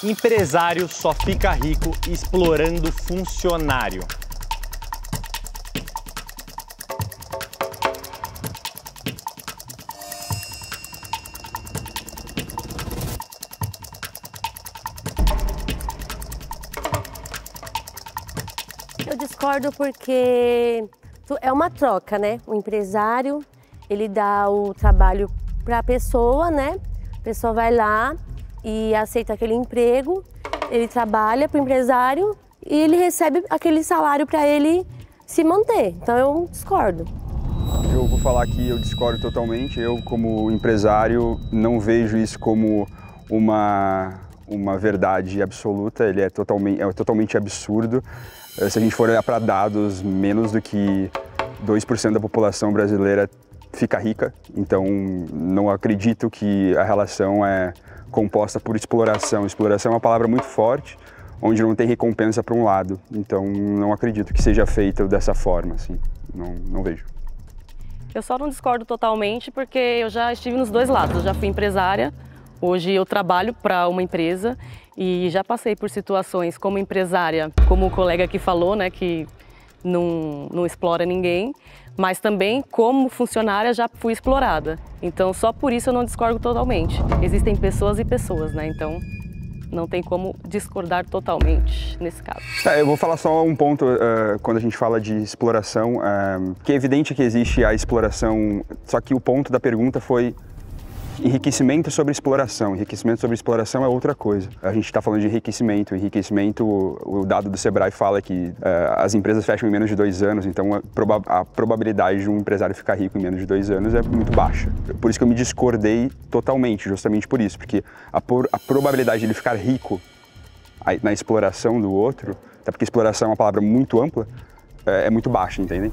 Empresário só fica rico explorando funcionário. Eu discordo porque é uma troca, né? O empresário, ele dá o trabalho para a pessoa, né? A pessoa vai lá e aceita aquele emprego, ele trabalha para o empresário e ele recebe aquele salário para ele se manter. Então eu discordo. Eu vou falar que eu discordo totalmente. Eu, como empresário, não vejo isso como uma verdade absoluta. Ele é totalmente absurdo. Se a gente for olhar para dados, menos do que 2% da população brasileira fica rica. Então, não acredito que a relação é composta por exploração. Exploração é uma palavra muito forte, onde não tem recompensa para um lado. Então, não acredito que seja feita dessa forma, assim. Não vejo. Eu só não discordo totalmente porque eu já estive nos dois lados. Eu já fui empresária, hoje eu trabalho para uma empresa e já passei por situações como empresária, como o colega aqui falou, né, que não explora ninguém, mas também como funcionária já fui explorada. Então só por isso eu não discordo totalmente. Existem pessoas e pessoas, né? Então não tem como discordar totalmente nesse caso. Eu vou falar só um ponto quando a gente fala de exploração, que é evidente que existe a exploração, só que o ponto da pergunta foi enriquecimento sobre exploração. Enriquecimento sobre exploração é outra coisa. A gente está falando de enriquecimento. Enriquecimento, o dado do Sebrae fala que as empresas fecham em menos de 2 anos, então a probabilidade de um empresário ficar rico em menos de 2 anos é muito baixa. Por isso que eu me discordei totalmente, justamente por isso, porque a probabilidade de ele ficar rico na exploração do outro, até porque exploração é uma palavra muito ampla, é muito baixa, entendem?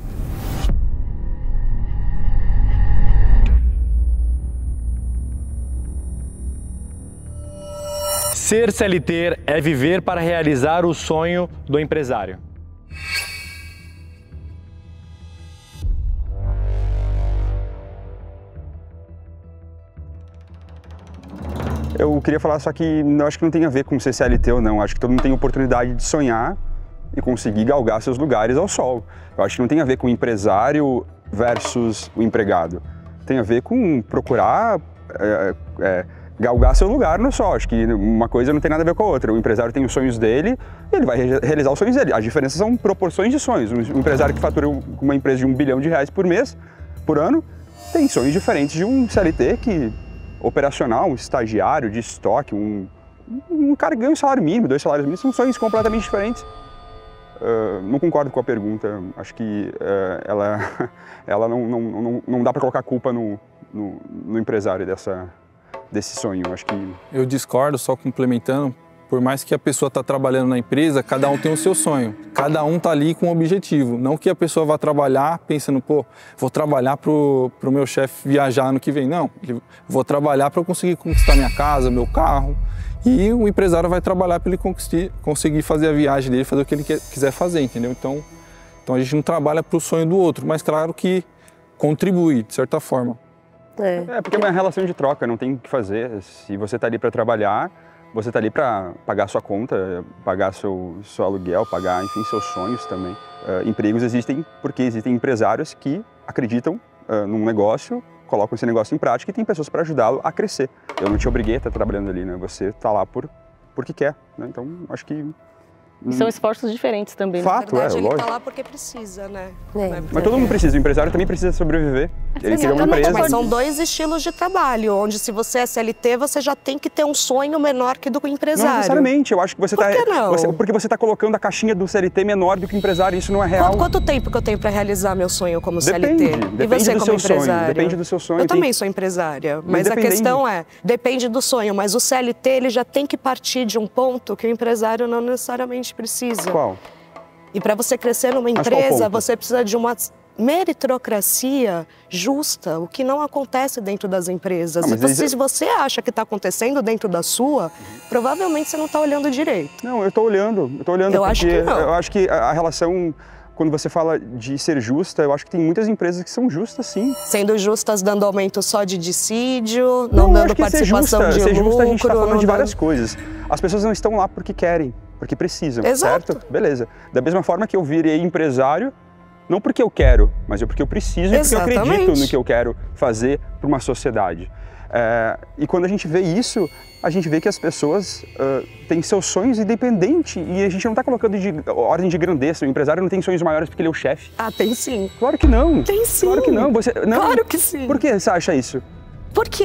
Ser CLT é viver para realizar o sonho do empresário. Eu queria falar só que eu acho que não tem a ver com ser CLT ou não. Acho que todo mundo tem oportunidade de sonhar e conseguir galgar seus lugares ao sol. Eu acho que não tem a ver com o empresário versus o empregado. Tem a ver com procurar galgar seu lugar no sol. Acho que uma coisa não tem nada a ver com a outra. O empresário tem os sonhos dele e ele vai realizar os sonhos dele. As diferenças são proporções de sonhos. Um empresário que fatura uma empresa de R$1 bilhão por mês, por ano, tem sonhos diferentes de um CLT que operacional, um estagiário de estoque, um cara que ganha um salário mínimo, 2 salários mínimos, são sonhos completamente diferentes. Não concordo com a pergunta. Acho que ela não dá para colocar culpa no empresário desse sonho. Acho que... Eu discordo, só complementando, por mais que a pessoa está trabalhando na empresa, cada um tem o seu sonho. Cada um está ali com um objetivo. Não que a pessoa vá trabalhar pensando, pô, vou trabalhar para o meu chefe viajar ano que vem. Não, vou trabalhar para eu conseguir conquistar minha casa, meu carro. E o empresário vai trabalhar para ele conseguir fazer a viagem dele, fazer o que ele quiser fazer, entendeu? Então a gente não trabalha para o sonho do outro, mas claro que contribui, de certa forma. Porque é uma relação de troca, não tem o que fazer. Se você está ali para trabalhar, você está ali para pagar sua conta, pagar seu aluguel, pagar, enfim, seus sonhos também. Empregos existem porque existem empresários que acreditam num negócio, colocam esse negócio em prática e tem pessoas para ajudá-lo a crescer. Eu não te obriguei a estar trabalhando ali, né? Você está lá porque quer, né? Então, acho que... E são esforços diferentes também. Fato, na verdade, ele lógico. tá lá porque precisa, né? Mas todo mundo precisa, o empresário também precisa sobreviver. Ele criou uma empresa. Mas são 2 estilos de trabalho, onde se você é CLT, você já tem que ter um sonho menor que do empresário. Não necessariamente, eu acho que você está... Por que não? Porque você está colocando a caixinha do CLT menor do que o empresário, isso não é real. Quanto tempo que eu tenho para realizar meu sonho como CLT? Depende E você do como seu empresário? sonho, depende do seu sonho. Eu também sou empresária, mas a questão depende do sonho, mas o CLT ele já tem que partir de um ponto que o empresário não necessariamente precisa. Qual? E para você crescer numa empresa, você precisa de uma meritocracia justa, o que não acontece dentro das empresas. Se você acha que está acontecendo dentro da sua, provavelmente você não está olhando direito. Não, eu estou olhando. Eu acho que não. Eu acho que a relação, quando você fala de ser justa, eu acho que tem muitas empresas que são justas, sim. Sendo justas, dando aumento só de dissídio, não dando participação de lucro. Ser justa, a gente está falando de várias coisas. as pessoas não estão lá porque querem, porque precisam, Exato. certo? Beleza. Da mesma forma que eu virei empresário, não porque eu quero, mas porque eu preciso e porque eu acredito no que eu quero fazer para uma sociedade. E quando a gente vê isso, a gente vê que as pessoas têm seus sonhos independentes e a gente não está colocando de ordem de grandeza. O empresário não tem sonhos maiores porque ele é o chefe. Ah, tem sim. Claro que não. Tem sim. Claro que não. Não. Claro que sim. Por que você acha isso? Porque...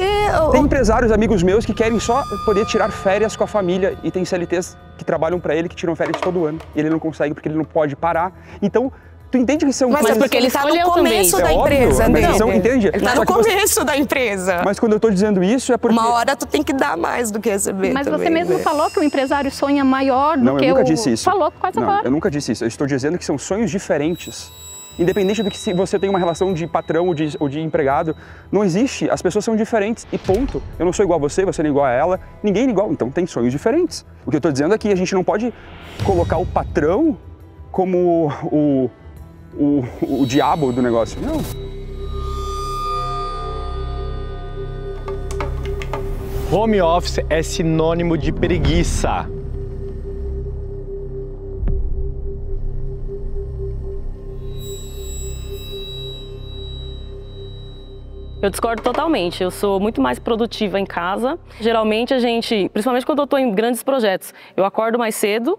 Tem empresários, amigos meus, que querem só poder tirar férias com a família e tem CLTs que trabalham para ele que tiram férias todo ano. E ele não consegue porque ele não pode parar. Então, tu entende que são Mas é porque ele está no começo da empresa dele. Entende? Ele está no começo da empresa. Mas quando eu estou dizendo isso é porque... Uma hora tu tem que dar mais do que receber. Mas também, você mesmo falou que o empresário sonha maior do que eu nunca o... disse isso. Falou quase agora. Eu nunca disse isso. Eu estou dizendo que são sonhos diferentes. Independente do que se você tem uma relação de patrão ou de empregado, não existe. As pessoas são diferentes e ponto. Eu não sou igual a você, você não é igual a ela, ninguém é igual. Então tem sonhos diferentes. O que eu estou dizendo é que a gente não pode colocar o patrão como o diabo do negócio. Não. Home office é sinônimo de preguiça. Eu discordo totalmente. Eu sou muito mais produtiva em casa. Geralmente a gente, principalmente quando eu estou em grandes projetos, eu acordo mais cedo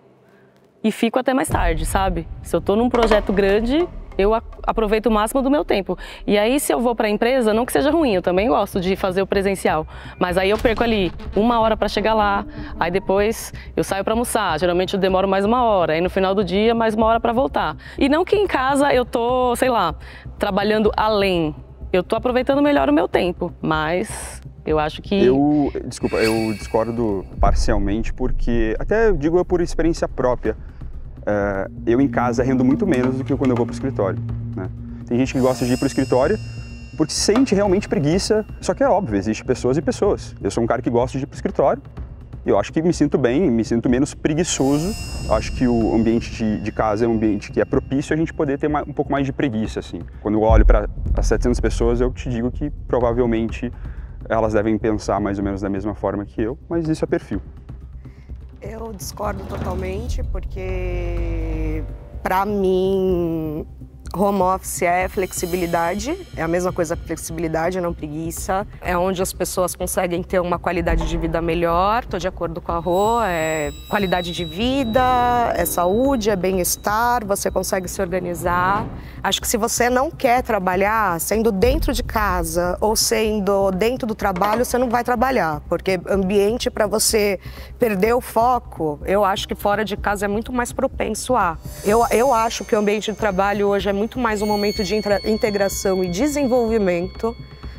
e fico até mais tarde, sabe? Se eu estou num projeto grande, eu aproveito o máximo do meu tempo. E aí, se eu vou para a empresa, não que seja ruim, eu também gosto de fazer o presencial. Mas aí eu perco ali 1 hora para chegar lá, aí depois eu saio para almoçar. Geralmente eu demoro mais 1 hora, aí no final do dia mais 1 hora para voltar. E não que em casa eu tô, sei lá, trabalhando além. Eu tô aproveitando melhor o meu tempo, mas eu acho que... Desculpa, eu discordo parcialmente porque, até eu digo por experiência própria, eu em casa rendo muito menos do que quando eu vou pro escritório, né? Tem gente que gosta de ir pro escritório porque sente realmente preguiça, só que é óbvio, existe pessoas e pessoas. Eu sou um cara que gosta de ir pro escritório, eu acho que me sinto bem, me sinto menos preguiçoso. Acho que o ambiente de casa é um ambiente que é propício a gente poder ter um pouco mais de preguiça, assim. Quando eu olho para as 700 pessoas, eu te digo que provavelmente elas devem pensar mais ou menos da mesma forma que eu, mas isso é perfil. Eu discordo totalmente, porque para mim home office é flexibilidade, é a mesma coisa que flexibilidade, não preguiça. É onde as pessoas conseguem ter uma qualidade de vida melhor, estou de acordo com a Rô, é qualidade de vida, é saúde, é bem-estar, você consegue se organizar. Acho que se você não quer trabalhar, sendo dentro de casa ou sendo dentro do trabalho, você não vai trabalhar, porque ambiente para você perder o foco, eu acho que fora de casa é muito mais propenso a. Eu acho que o ambiente de trabalho hoje é muito mais um momento de integração e desenvolvimento,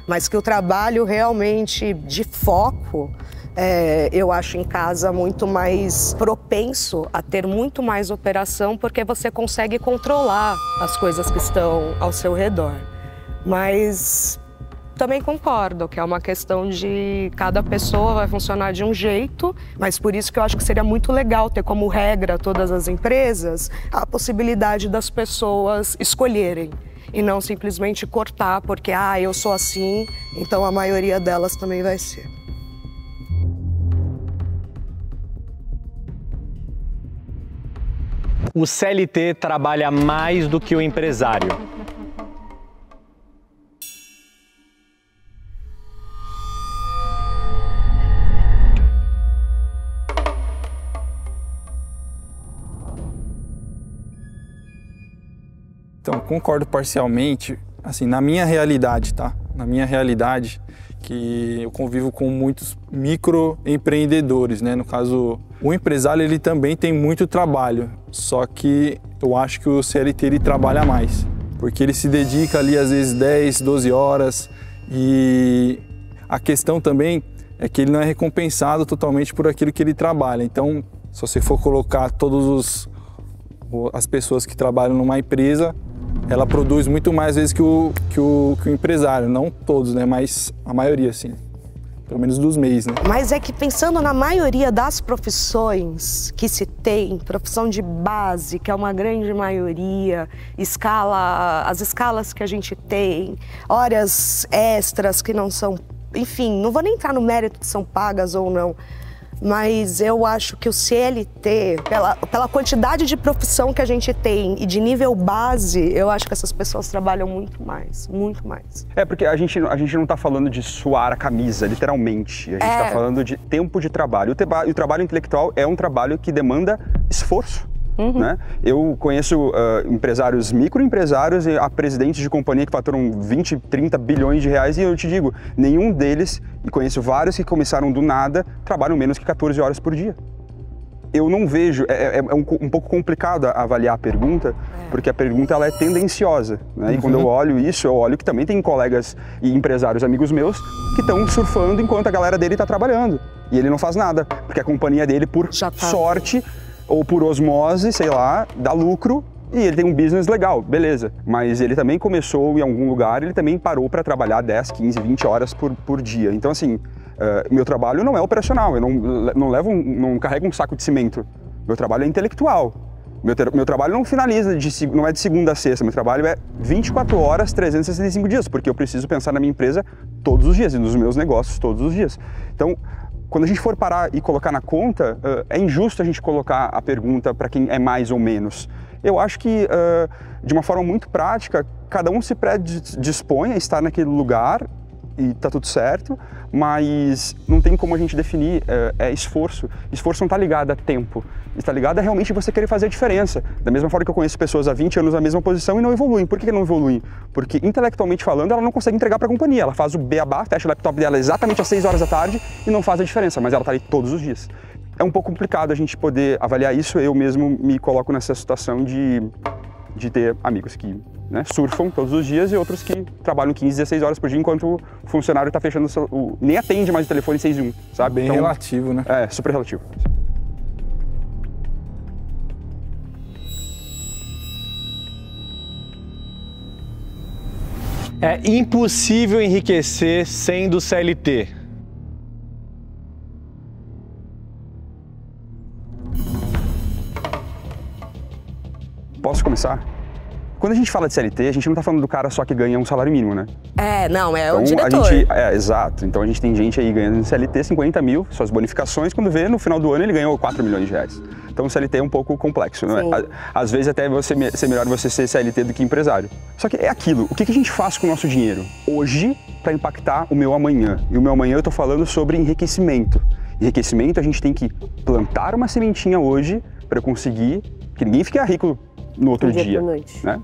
mas que o trabalho realmente de foco, eu acho em casa muito mais propenso a ter muito mais operação, porque você consegue controlar as coisas que estão ao seu redor. Mas também concordo que é uma questão de cada pessoa vai funcionar de um jeito, mas por isso que eu acho que seria muito legal ter como regra todas as empresas a possibilidade das pessoas escolherem e não simplesmente cortar porque eu sou assim, então a maioria delas também vai ser. O CLT trabalha mais do que o empresário. Então, concordo parcialmente, assim, na minha realidade, tá? Na minha realidade, que eu convivo com muitos microempreendedores, né? No caso, o empresário, ele também tem muito trabalho, só que eu acho que o CLT, ele trabalha mais, porque ele se dedica ali, às vezes, 10, 12 horas, e a questão também é que ele não é recompensado totalmente por aquilo que ele trabalha. Então, se você for colocar todas as pessoas que trabalham numa empresa, ela produz muito mais vezes que o empresário, não todos, né? Mas a maioria, sim. Pelo menos dos MEIs, né? Mas é que pensando na maioria das profissões que se tem, profissão de base, que é uma grande maioria, as escalas que a gente tem, horas extras que não são, enfim, não vou nem entrar no mérito que são pagas ou não, Mas eu acho que o CLT, pela quantidade de profissão que a gente tem e de nível base, eu acho que essas pessoas trabalham muito mais, muito mais. É, porque a gente não tá falando de suar a camisa, literalmente. A gente tá falando de tempo de trabalho. O trabalho intelectual é um trabalho que demanda esforço. Né? Eu conheço empresários, microempresários e presidentes de companhia que faturam 20, 30 bilhões de reais e eu te digo, nenhum deles, e conheço vários que começaram do nada, trabalham menos que 14 horas por dia. Eu não vejo, é um pouco complicado avaliar a pergunta, porque a pergunta ela é tendenciosa, né? E quando eu olho isso, eu olho que também tem colegas e empresários amigos meus que estão surfando enquanto a galera dele está trabalhando. E ele não faz nada, porque a companhia dele, por sorte, ou por osmose, sei lá, dá lucro e ele tem um business legal, beleza. Mas ele também começou em algum lugar, ele também parou para trabalhar 10, 15, 20 horas por dia. Então, assim, meu trabalho não é operacional, eu não carrego um saco de cimento. Meu trabalho é intelectual. Meu trabalho não finaliza, não é de segunda a sexta, meu trabalho é 24 horas, 365 dias, porque eu preciso pensar na minha empresa todos os dias e nos meus negócios todos os dias. Então, quando a gente for parar e colocar na conta, é injusto a gente colocar a pergunta para quem é mais ou menos. Eu acho que, de uma forma muito prática, cada um se predispõe a estar naquele lugar e tá tudo certo, mas não tem como a gente definir esforço. Esforço não está ligado a tempo, está ligado a realmente você querer fazer a diferença. Da mesma forma que eu conheço pessoas há 20 anos na mesma posição e não evoluem. Por que não evoluem? Porque intelectualmente falando, ela não consegue entregar para a companhia. Ela faz o beabá, fecha o laptop dela exatamente às 6 horas da tarde e não faz a diferença, mas ela está ali todos os dias. É um pouco complicado a gente poder avaliar isso. Eu mesmo me coloco nessa situação de ter amigos que surfam todos os dias e outros que trabalham 15, 16 horas por dia enquanto o funcionário está fechando nem atende mais o telefone 6-1, sabe? Bem então, relativo, né? É, super relativo. É impossível enriquecer sendo CLT. Posso começar? Quando a gente fala de CLT, a gente não está falando do cara só que ganha um salário mínimo, né? O diretor. Exato. Então a gente tem gente aí ganhando CLT 50 mil, suas bonificações, quando vê, no final do ano ele ganhou 4 milhões de reais. Então o CLT é um pouco complexo, não é? Às vezes até ser melhor você ser CLT do que empresário. Só que é aquilo, o que a gente faz com o nosso dinheiro hoje para impactar o meu amanhã? E o meu amanhã eu estou falando sobre enriquecimento. Enriquecimento a gente tem que plantar uma sementinha hoje para conseguir que ninguém fique rico no outro dia, né?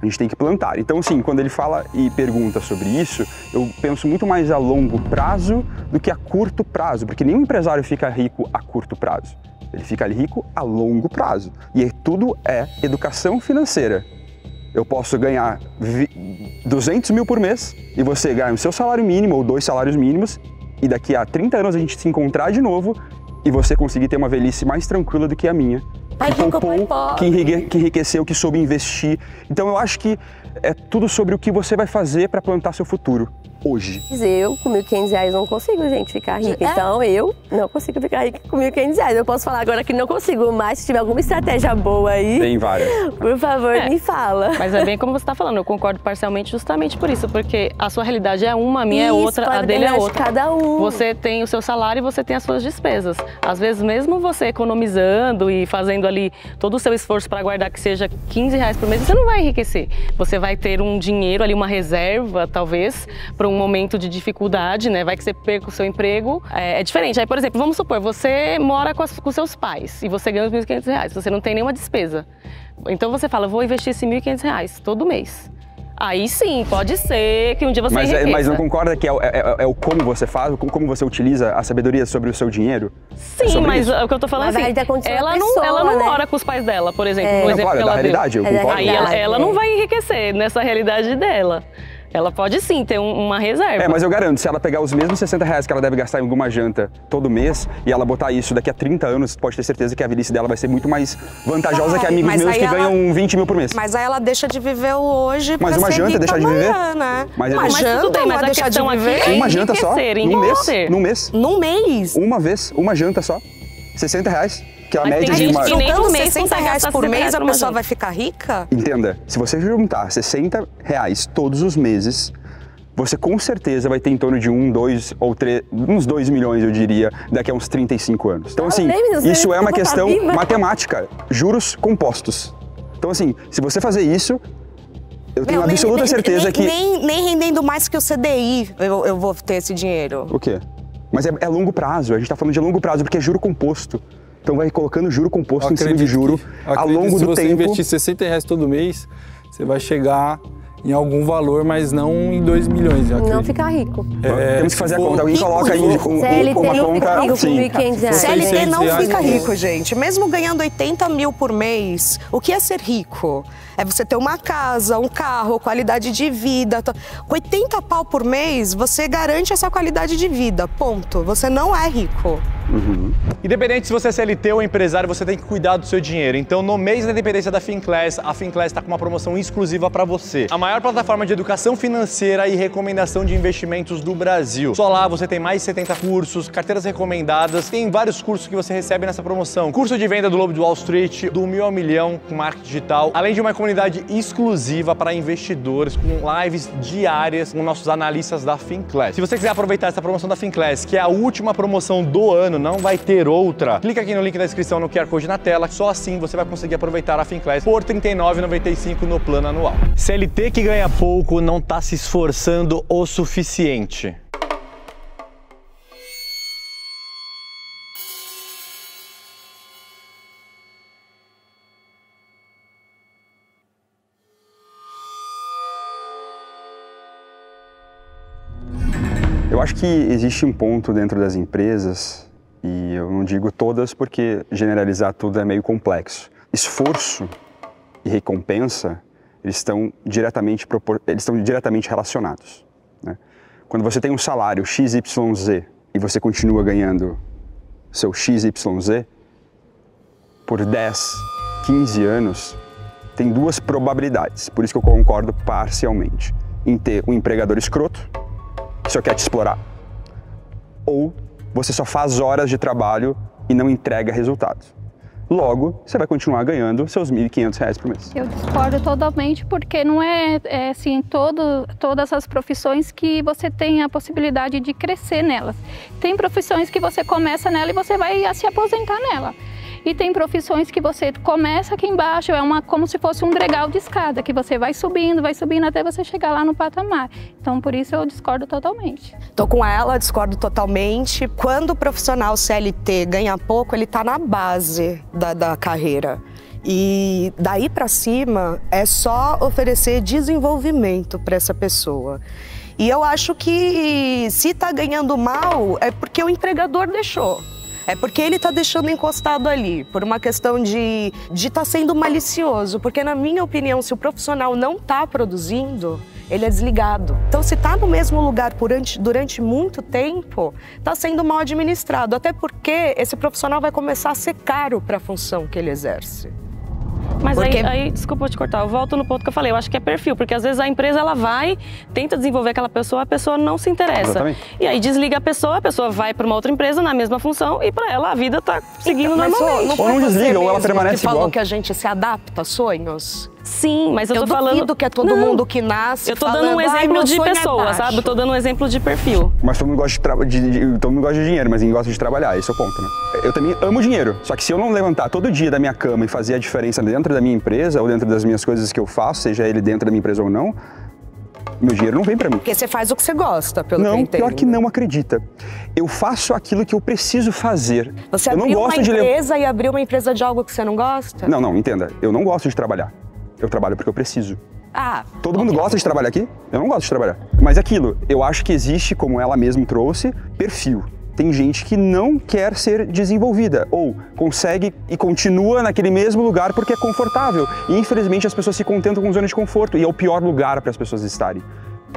A gente tem que plantar. Então, assim, quando ele fala e pergunta sobre isso, eu penso muito mais a longo prazo do que a curto prazo, porque nenhum empresário fica rico a curto prazo. Ele fica rico a longo prazo. E tudo é educação financeira. Eu posso ganhar 200 mil por mês e você ganha o seu salário mínimo ou 2 salários mínimos e daqui a 30 anos a gente se encontrar de novo e você conseguir ter uma velhice mais tranquila do que a minha. Que enriqueceu, que soube investir. Então eu acho que é tudo sobre o que você vai fazer para plantar seu futuro hoje. Eu, com R$1.500, não consigo, gente, ficar rica. Então eu não consigo ficar rica com R$1.500. Eu posso falar agora que não consigo, mas se tiver alguma estratégia boa aí, tem várias. Por favor, me fala. Mas é bem como você está falando, eu concordo parcialmente justamente por isso, porque a sua realidade é uma, a minha é outra, a dele é outra. Cada um. Você tem o seu salário e você tem as suas despesas. Às vezes, mesmo você economizando e fazendo ali todo o seu esforço para guardar que seja R$15 por mês, você não vai enriquecer. Você vai ter um dinheiro ali, uma reserva, talvez, para um momento de dificuldade, né? Vai que você perca o seu emprego. É diferente. Aí, por exemplo, vamos supor, você mora com seus pais e você ganha os R$1.500, você não tem nenhuma despesa. Então você fala, vou investir esses R$1.500 todo mês. Aí sim, pode ser que um dia você enriqueça. Mas não concorda que é o como você faz, como você utiliza a sabedoria sobre o seu dinheiro? Sim, mas o que eu tô falando é assim, ela não mora com os pais dela, por exemplo, no exemplo que ela deu. Realidade, eu concordo. Aí ela não vai enriquecer nessa realidade dela. Ela pode sim ter uma reserva. Mas eu garanto, se ela pegar os mesmos R$60 que ela deve gastar em alguma janta todo mês e ela botar isso daqui a 30 anos, pode ter certeza que a velhice dela vai ser muito mais vantajosa que amigos meus que ganham 20 mil por mês. Mas aí ela deixa de viver o hoje pra Mas uma janta deixar de viver? Né? Mas tudo bem, mas a deixar de viver uma janta só? Num mês? Num mês? Uma vez, uma janta só. R$60. Que é a média de uma... Juntando R$60 por mês, a pessoa vai ficar rica? Entenda, se você juntar R$60 todos os meses, você com certeza vai ter em torno de 1, 2 ou 3, uns 2 milhões, eu diria, daqui a uns 35 anos. Então, assim, isso é uma questão matemática, juros compostos. Então, assim, se você fazer isso, eu tenho absoluta certeza que... Nem rendendo mais que o CDI eu vou ter esse dinheiro. O quê? Mas é longo prazo, a gente tá falando de longo prazo, porque é juro composto. Então vai colocando juro composto em cima de juro ao longo do tempo. Se você investir R$60 todo mês, você vai chegar em algum valor, mas não em 2 milhões. Não ficar rico. Temos que fazer a conta. Alguém coloca aí uma conta. CLT não fica rico, gente. Mesmo ganhando 80 mil por mês, o que é ser rico? É você ter uma casa, um carro, qualidade de vida. Com 80 pau por mês, você garante essa qualidade de vida, ponto. Você não é rico. Independente se você é CLT ou empresário, você tem que cuidar do seu dinheiro. Então, no mês da independência da Finclass, a Finclass está com uma promoção exclusiva para você. A maior plataforma de educação financeira e recomendação de investimentos do Brasil. Só lá você tem mais de 70 cursos, carteiras recomendadas, tem vários cursos que você recebe nessa promoção. Curso de venda do Lobo de Wall Street, do 1.000 ao milhão com marketing digital, além de uma comunidade exclusiva para investidores, com lives diárias com nossos analistas da Finclass. Se você quiser aproveitar essa promoção da Finclass, que é a última promoção do ano, não vai ter outra, clica aqui no link da descrição no QR Code na tela, só assim você vai conseguir aproveitar a Finclass por R$ 39,95 no plano anual. CLT que ganha pouco não está se esforçando o suficiente. Eu acho que existe um ponto dentro das empresas, e eu não digo todas porque generalizar tudo é meio complexo. Esforço e recompensa, eles estão diretamente relacionados, né? Quando você tem um salário XYZ e você continua ganhando seu XYZ por 10, 15 anos, tem duas probabilidades, por isso que eu concordo parcialmente, em ter um empregador escroto, que só quer te explorar, ou você só faz horas de trabalho e não entrega resultados. Logo, você vai continuar ganhando seus R$ 1.500 por mês. Eu discordo totalmente, porque não é assim, todas as profissões que você tem a possibilidade de crescer nelas. Tem profissões que você começa nela e você vai se aposentar nela. E tem profissões que você começa aqui embaixo, como se fosse um degrau de escada, que você vai subindo até você chegar lá no patamar. Então, por isso eu discordo totalmente. Tô com ela, discordo totalmente. Quando o profissional CLT ganha pouco, ele tá na base da carreira. E daí para cima é só oferecer desenvolvimento para essa pessoa. E eu acho que se tá ganhando mal, é porque o empregador deixou. É porque ele está deixando encostado ali, por uma questão de estar sendo malicioso. Porque, na minha opinião, se o profissional não está produzindo, ele é desligado. Então, se está no mesmo lugar durante muito tempo, está sendo mal administrado. Até porque esse profissional vai começar a ser caro para a função que ele exerce. Mas aí, desculpa te cortar, eu volto no ponto que eu falei, eu acho que é perfil, porque às vezes a empresa ela vai, tenta desenvolver aquela pessoa, a pessoa não se interessa. Exatamente. E aí desliga a pessoa vai para uma outra empresa na mesma função e para ela a vida tá seguindo normalmente. Ou não desliga, ou ela permanece igual. Você falou que a gente se adapta a sonhos? Sim, mas eu tô falando... duvido que é todo mundo que nasce eu tô dando um exemplo de pessoa, sabe? Eu tô dando um exemplo de perfil. Mas todo mundo gosta todo mundo gosta de dinheiro, mas ninguém gosta de trabalhar, esse é o ponto, né? Eu também amo dinheiro, só que se eu não levantar todo dia da minha cama e fazer a diferença dentro da minha empresa ou dentro das minhas coisas que eu faço, seja ele dentro da minha empresa ou não, meu dinheiro não vem pra mim. Porque você faz o que você gosta, pelo que eu entendo. Não, pior que não, acredita. Eu faço aquilo que eu preciso fazer. Você abriu uma empresa e abriu uma empresa de algo que você não gosta? Não, entenda. Eu não gosto de trabalhar. Eu trabalho porque eu preciso. Todo mundo gosta de trabalhar aqui? Eu não gosto de trabalhar. Mas aquilo, eu acho que existe, como ela mesma trouxe, perfil. Tem gente que não quer ser desenvolvida, ou consegue e continua naquele mesmo lugar porque é confortável. E infelizmente as pessoas se contentam com zona de conforto, e é o pior lugar para as pessoas estarem.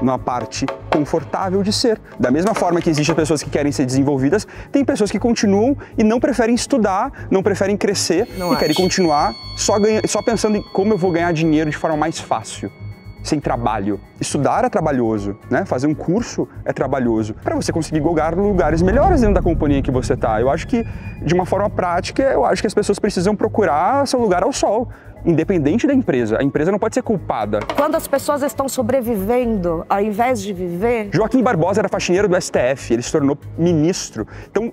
Na parte confortável de ser. Da mesma forma que existem pessoas que querem ser desenvolvidas, tem pessoas que continuam e não preferem estudar, não preferem crescer querem continuar só pensando em como eu vou ganhar dinheiro de forma mais fácil, sem trabalho. Estudar é trabalhoso, né? Fazer um curso é trabalhoso, para você conseguir galgar lugares melhores dentro da companhia que você tá. Eu acho que, de uma forma prática, eu acho que as pessoas precisam procurar seu lugar ao sol. independente da empresa. A empresa não pode ser culpada. Quando as pessoas estão sobrevivendo, ao invés de viver... Joaquim Barbosa era faxineiro do STF, ele se tornou ministro. Então,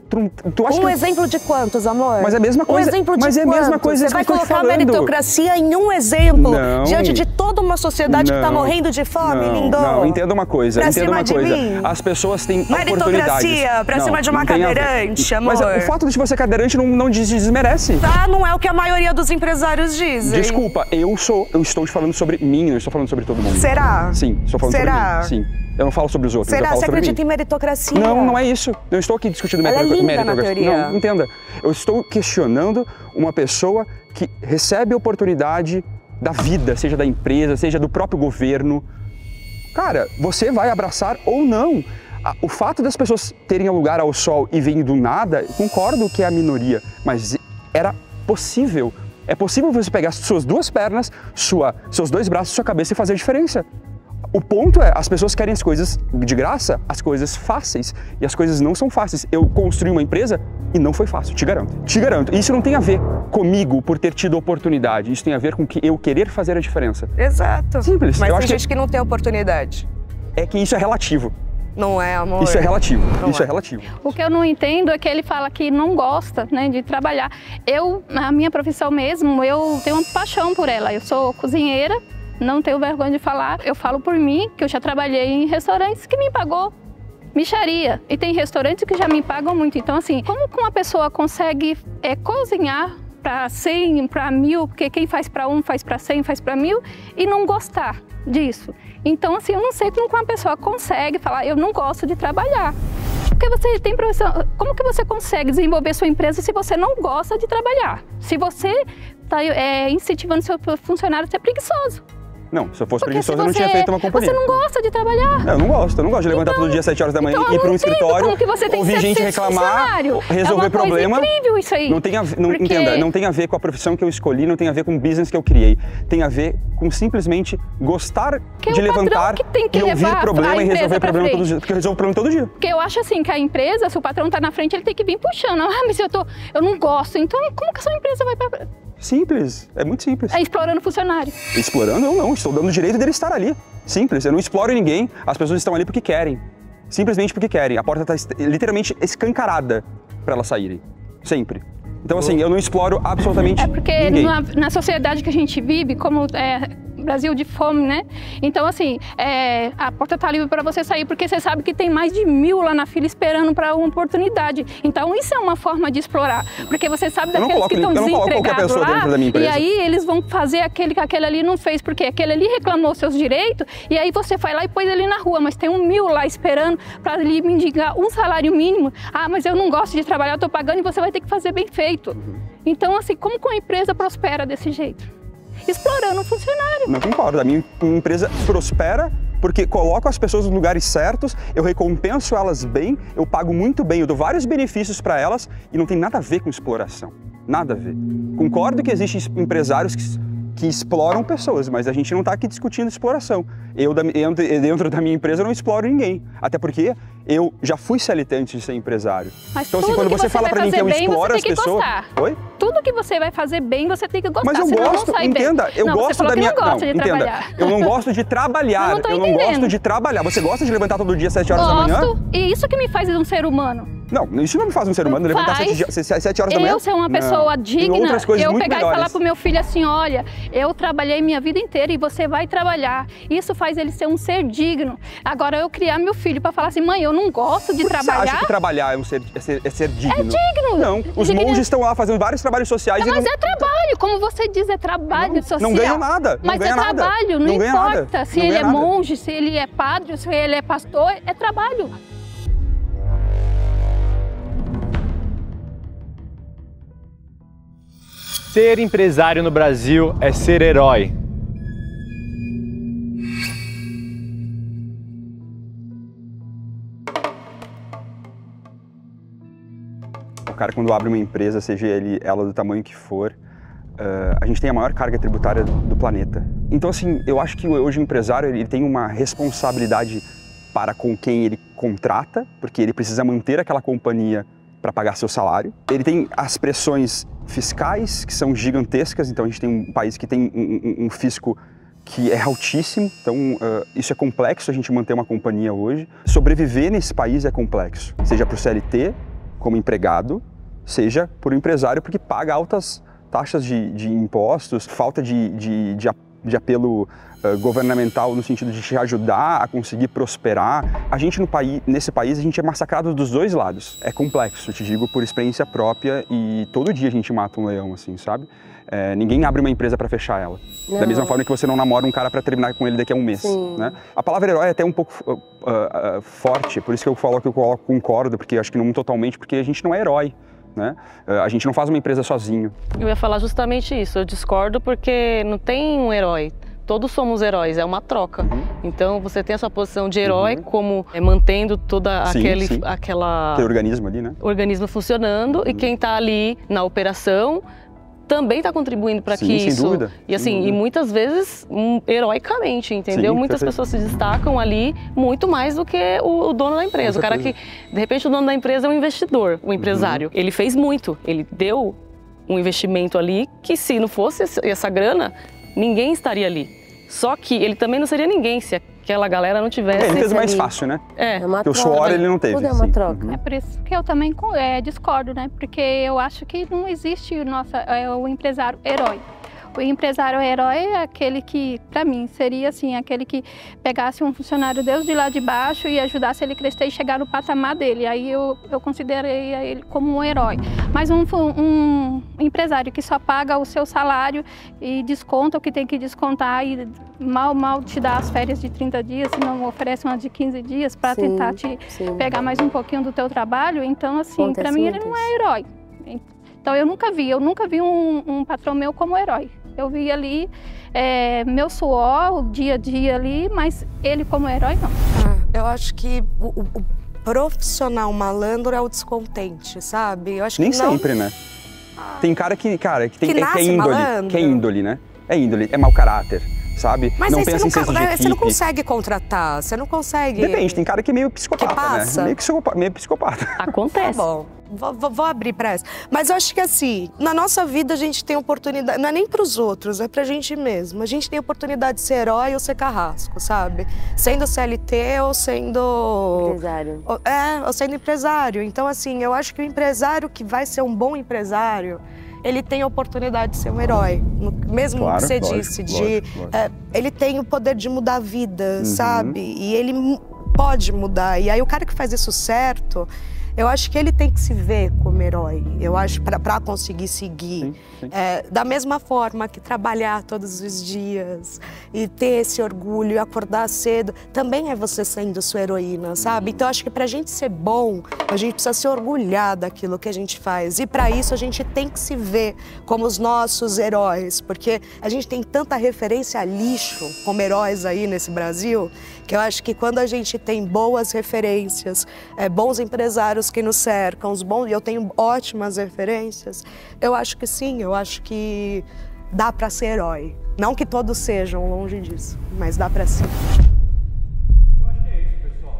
tu acha que... exemplo de quantos, amor? Mas é a mesma coisa. Um exemplo de mas é a mesma coisa Você vai que eu tô te colocar a falando. meritocracia em um exemplo, Não. diante de toda uma sociedade que está morrendo de fome, lindo? Não, entenda uma coisa, Pra entenda cima uma de coisa. mim? As pessoas têm oportunidades. Meritocracia pra cima de uma não tem a ver. cadeirante, amor. Mas o fato de você ser cadeirante não desmerece. Tá, não é o que a maioria dos empresários dizem. Desculpa, eu estou te falando sobre mim, não estou falando sobre todo mundo. Será? Sim, estou falando sobre mim, sim. Eu não falo sobre os outros, eu Será? falo Você sobre acredita mim. em meritocracia? Não é isso. Eu não estou aqui discutindo meritocracia. Na teoria. Não, entenda. Eu estou questionando uma pessoa que recebe a oportunidade da vida, seja da empresa, seja do próprio governo. Cara, você vai abraçar ou não. O fato das pessoas terem lugar ao sol e virem do nada, concordo que é a minoria, mas era possível. É possível você pegar suas duas pernas, seus dois braços, sua cabeça e fazer a diferença. O ponto é, as pessoas querem as coisas de graça, as coisas fáceis, e as coisas não são fáceis. Eu construí uma empresa e não foi fácil, te garanto. Te garanto. Isso não tem a ver comigo por ter tido oportunidade, isso tem a ver com que eu querer fazer a diferença. Exato. Simples. Mas eu tem acho gente que não tem oportunidade. É que isso é relativo. Não é, amor? Isso é relativo, Não isso é é. relativo. O que eu não entendo é que ele fala que não gosta, né, de trabalhar. A minha profissão mesmo, eu tenho uma paixão por ela. Eu sou cozinheira, não tenho vergonha de falar. Eu falo por mim, que eu já trabalhei em restaurantes que me pagou mixaria. E tem restaurantes que já me pagam muito. Então, assim, como que uma pessoa consegue cozinhar para 100, para 1000, porque quem faz para 1 faz para 100, faz para 1000, e não gostar disso? Então, assim, eu não sei como uma pessoa consegue falar, eu não gosto de trabalhar. Porque você tem profissão, como que você consegue desenvolver sua empresa se você não gosta de trabalhar? Se você está incentivando seu funcionário a ser preguiçoso. Não, se eu fosse preguiçoso, eu não tinha feito uma companhia. Você não gosta de trabalhar. Eu não gosto de levantar todo dia às 7 horas da manhã, ir para um escritório, ouvir gente reclamar, resolver problema. É incrível isso aí. Não tem a ver, entenda, não tem a ver com a profissão que eu escolhi, não tem a ver com o business que eu criei. Tem a ver com simplesmente gostar de levantar e ouvir problema e resolver problema todo dia. Porque eu resolvo problema todo dia. Porque eu acho assim que a empresa, se o patrão está na frente, ele tem que vir puxando. Ah, mas eu não gosto. Então, como que a sua empresa vai para... Simples, é muito simples. É explorando o funcionário. Explorando eu não, estou dando o direito dele estar ali. Simples, eu não exploro ninguém, as pessoas estão ali porque querem. Simplesmente porque querem. A porta está literalmente escancarada para elas saírem. Sempre. Então assim, eu não exploro absolutamente ninguém. Porque na sociedade que a gente vive, como Brasil de fome, né? Então assim, a porta tá livre para você sair, porque você sabe que tem mais de 1000 lá na fila esperando para uma oportunidade. Então isso é uma forma de explorar, porque você sabe daqueles que estão desempregados lá, e aí eles vão fazer aquele que aquele ali não fez, porque aquele ali reclamou seus direitos, e aí você vai lá e põe ele na rua, mas tem 1000 lá esperando para lhe mendigar um salário mínimo. Ah, mas eu não gosto de trabalhar, eu tô pagando e você vai ter que fazer bem feito. Então assim, como que uma empresa prospera desse jeito? Explorando o funcionário. Não concordo. A minha empresa prospera porque coloco as pessoas nos lugares certos, eu recompenso elas bem, eu pago muito bem, eu dou vários benefícios para elas e não tem nada a ver com exploração. Nada a ver. Concordo que existem empresários que exploram pessoas, mas a gente não está aqui discutindo exploração. Eu, dentro da minha empresa, não exploro ninguém. Até porque eu já fui CLT antes de ser empresário. Mas então, assim, quando você fala para mim que eu exploro as pessoas... Oi? Tudo que você vai fazer bem, você tem que gostar. Mas eu gosto, entenda, eu gosto da minha... Não, entenda, eu não gosto de trabalhar, eu não gosto de trabalhar. Você gosta de levantar todo dia às 7 horas da manhã? Gosto, e isso que me faz um ser humano. Não, isso não me faz um ser humano, levantar 7 horas da manhã. Eu ser uma pessoa digna, eu pegar e falar pro meu filho assim, olha, eu trabalhei minha vida inteira e você vai trabalhar. Isso faz ele ser um ser digno. Agora eu criar meu filho para falar assim, mãe, eu não gosto de trabalhar. Você acha que trabalhar é ser digno? É digno. Não, os monges estão lá fazendo vários trabalhos sociais. Mas é trabalho, como você diz, é trabalho social. Não ganha nada. Mas é trabalho, não importa se ele é monge, se ele é padre, se ele é pastor, é trabalho. Ser empresário no Brasil é ser herói. O cara, quando abre uma empresa, seja ela do tamanho que for, a gente tem a maior carga tributária do planeta. Então, assim, eu acho que hoje o empresário ele tem uma responsabilidade para com quem ele contrata, porque ele precisa manter aquela companhia para pagar seu salário. Ele tem as pressões fiscais, que são gigantescas, então a gente tem um país que tem um fisco que é altíssimo, então isso é complexo a gente manter uma companhia hoje. Sobreviver nesse país é complexo, seja para o CLT, como empregado, seja por um empresário, porque paga altas taxas de impostos, falta de apelo governamental no sentido de te ajudar a conseguir prosperar. A gente nesse país, a gente é massacrado dos dois lados. É complexo, te digo por experiência própria, e todo dia a gente mata um leão, assim, sabe? Ninguém abre uma empresa para fechar ela. Não. Da mesma forma que você não namora um cara para terminar com ele daqui a um mês. Né? A palavra herói é até um pouco forte, por isso que eu falo que eu concordo, porque acho que não totalmente, porque a gente não é herói. Né? A gente não faz uma empresa sozinho. Eu ia falar justamente isso, eu discordo porque não tem um herói. Todos somos heróis, é uma troca. Então você tem a sua posição de herói como mantendo toda aquele organismo ali, né? Organismo funcionando, e quem está ali na operação também está contribuindo para que isso. Sem dúvida. E assim, e muitas vezes heroicamente, entendeu? Sim, muitas pessoas se destacam ali muito mais do que o dono da empresa. O cara que, de repente, o dono da empresa é um investidor, o empresário. Ele fez muito, ele deu um investimento ali que, se não fosse essa grana, ninguém estaria ali. Só que ele também não seria ninguém se aquela galera não tivesse... Ele fez mais fácil, né? Porque o suor ele não teve. Tudo é uma troca. É por isso que eu também discordo, né? Porque eu acho que não existe o empresário herói. O empresário herói é aquele que, para mim, seria assim, aquele que pegasse um funcionário desde lá de baixo e ajudasse ele a crescer e chegar no patamar dele. Aí eu considerei ele como um herói. Mas um empresário que só paga o seu salário e desconta o que tem que descontar e mal te dá as férias de 30 dias, se não oferece umas de 15 dias para tentar te pegar mais um pouquinho do teu trabalho. Então, assim, para mim ele não é herói. Então eu nunca vi um patrão meu como herói. Eu vi ali meu suor, o dia a dia ali, mas ele como herói não. Eu acho que o profissional malandro é o descontente, sabe? Eu acho Nem que não... sempre, né? Tem cara que é índole, que é índole, né? É índole, é mau caráter, sabe? Mas não aí pensa em senso de equipe. você não consegue contratar, você não consegue... Depende, tem cara que é meio psicopata, passa? né? Meio psicopata. Acontece. Tá bom. Vou abrir para essa. Mas eu acho que assim, na nossa vida a gente tem oportunidade, não é nem para os outros, é pra gente mesmo. A gente tem oportunidade de ser herói ou ser carrasco, sabe? Sendo CLT ou sendo... Empresário. Ou sendo empresário. Então assim, eu acho que o empresário que vai ser um bom empresário, ele tem a oportunidade de ser um herói. Mesmo que você disse, ele tem o poder de mudar a vida, sabe? E ele pode mudar. E aí o cara que faz isso certo... Eu acho que ele tem que se ver como herói, eu acho, para conseguir seguir. Sim. Da mesma forma que trabalhar todos os dias e ter esse orgulho e acordar cedo, também é você sendo sua heroína, sabe? Então, acho que pra gente ser bom, a gente precisa se orgulhar daquilo que a gente faz. E para isso, a gente tem que se ver como os nossos heróis, porque a gente tem tanta referência a lixo como heróis aí nesse Brasil, que eu acho que quando a gente tem boas referências, bons empresários que nos cercam, e eu tenho ótimas referências, eu acho que sim, eu acho que dá para ser herói. Não que todos sejam, longe disso, mas dá para ser. Eu acho que é isso, pessoal.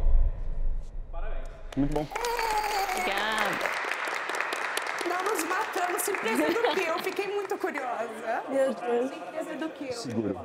Parabéns. Muito bom. Obrigada. Não nos matamos, surpresa do quê? Eu fiquei muito curiosa. Meu Deus. Surpresa do quê? Seguro.